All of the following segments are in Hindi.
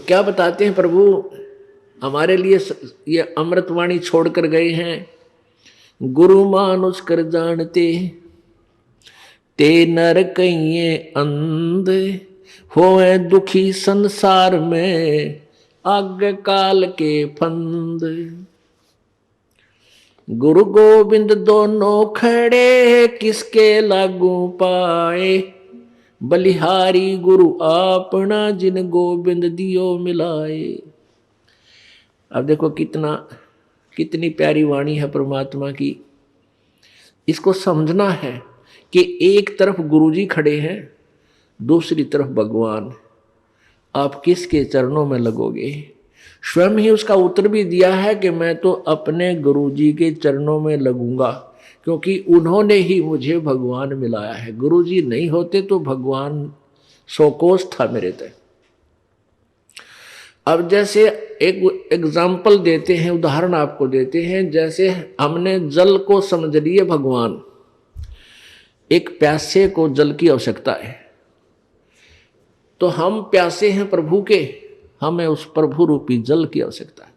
क्या बताते हैं प्रभु हमारे लिए? ये अमृतवाणी छोड़कर गए हैं। गुरु मानुष कर जानते ते नर कहिए अंध, होए दुखी संसार में आगे काल के फंद। गुरु गोविंद दोनों खड़े किसके लागू पाए, बलिहारी गुरु आपना जिन गोविंद दियो मिलाए। अब देखो कितनी प्यारी वाणी है परमात्मा की। इसको समझना है कि एक तरफ गुरुजी खड़े हैं, दूसरी तरफ भगवान। आप किसके चरणों में लगोगे? स्वयं ही उसका उत्तर भी दिया है कि मैं तो अपने गुरुजी के चरणों में लगूंगा, क्योंकि उन्होंने ही मुझे भगवान मिलाया है। गुरुजी नहीं होते तो भगवान सौकोस था मेरे तक। अब जैसे एक एग्जाम्पल देते हैं, उदाहरण आपको देते हैं। जैसे हमने जल को समझ लिए भगवान, एक प्यासे को जल की आवश्यकता है, तो हम प्यासे हैं प्रभु के, हमें उस प्रभु रूपी जल की आवश्यकता है।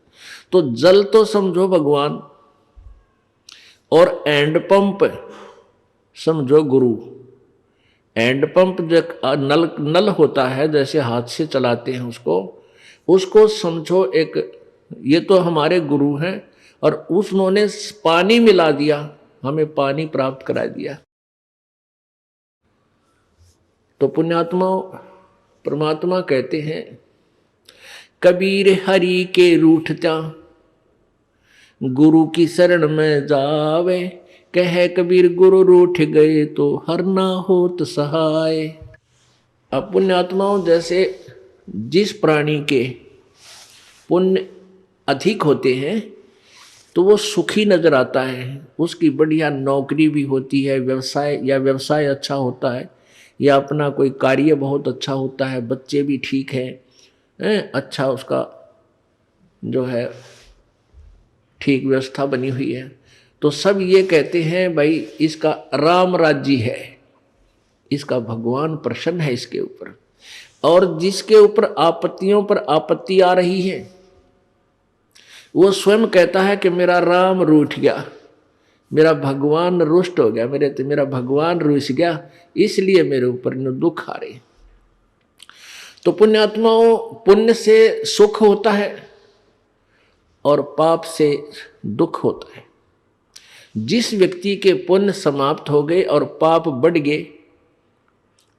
तो जल तो समझो भगवान, और एंड पंप समझो गुरु। एंड पंप जो नल होता है, जैसे हाथ से चलाते हैं उसको समझो एक, ये तो हमारे गुरु हैं, और उन्होंने पानी मिला दिया, हमें पानी प्राप्त करा दिया। तो पुण्यात्मा परमात्मा कहते हैं, कबीर हरि के रूठता गुरु की शरण में जावे, कहे कबीर गुरु रूठ गए तो हर ना होत सहाय। अब पुण्यात्माओं, जैसे जिस प्राणी के पुण्य अधिक होते हैं तो वो सुखी नजर आता है, उसकी बढ़िया नौकरी भी होती है, व्यवसाय अच्छा होता है, या अपना कोई कार्य बहुत अच्छा होता है, बच्चे भी ठीक हैं, अच्छा उसका जो है ठीक व्यवस्था बनी हुई है, तो सब ये कहते हैं भाई इसका राम राज्य है, इसका भगवान प्रसन्न है इसके ऊपर। और जिसके ऊपर आपत्तियों पर आपत्ति आ रही है, वो स्वयं कहता है कि मेरा राम रूठ गया, मेरा भगवान रुष्ट हो गया, मेरा भगवान रुस गया, इसलिए मेरे ऊपर दुख आ रहे। तो पुण्यात्माओं, पुण्य से सुख होता है और पाप से दुख होता है। जिस व्यक्ति के पुण्य समाप्त हो गए और पाप बढ़ गए,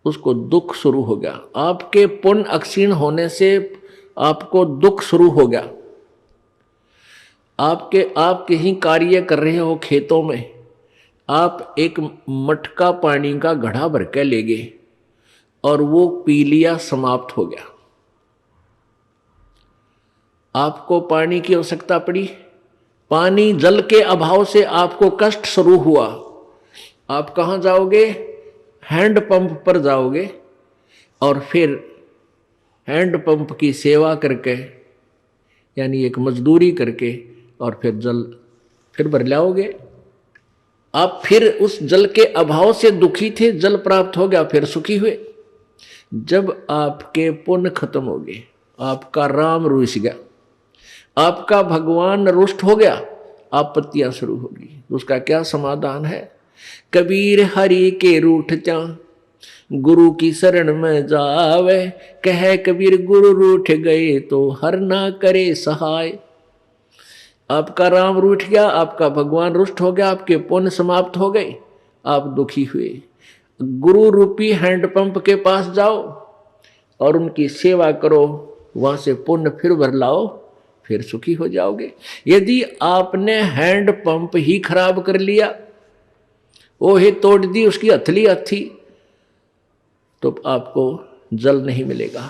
उसको दुख शुरू हो गया। आपके पुण्य अक्षीण होने से आपको दुख शुरू हो गया। आप कहीं कार्य कर रहे हो खेतों में, आप एक मटका पानी का घड़ा भर के ले गए और वो पी लिया, समाप्त हो गया। आपको पानी की आवश्यकता पड़ी, पानी जल के अभाव से आपको कष्ट शुरू हुआ। आप कहाँ जाओगे? हैंड पंप पर जाओगे, और फिर हैंड पंप की सेवा करके, यानी एक मजदूरी करके, और फिर जल फिर भर लाओगे। आप फिर उस जल के अभाव से दुखी थे, जल प्राप्त हो गया, फिर सुखी हुए। जब आपके पुण्य खत्म हो गए, आपका राम रुस गया, आपका भगवान रुष्ट हो गया, आपत्तियां शुरू होगी। उसका क्या समाधान है? कबीर हरि के रूठता गुरु की शरण में जावे, कहे कबीर गुरु रूठ गए तो हर ना करे सहाय। आपका राम रूठ गया, आपका भगवान रुष्ट हो गया, आपके पुण्य समाप्त हो गए, आप दुखी हुए। गुरु रूपी हैंडपंप के पास जाओ और उनकी सेवा करो, वहां से पुण्य फिर भर लाओ, फिर सुखी हो जाओगे। यदि आपने हैंड पंप ही खराब कर लिया, वो ही तोड़ दी उसकी हथली, तो आपको जल नहीं मिलेगा।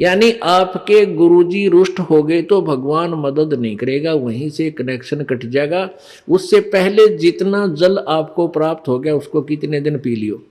यानी आपके गुरुजी रुष्ट हो गए तो भगवान मदद नहीं करेगा, वहीं से कनेक्शन कट जाएगा। उससे पहले जितना जल आपको प्राप्त हो गया उसको कितने दिन पी लियो।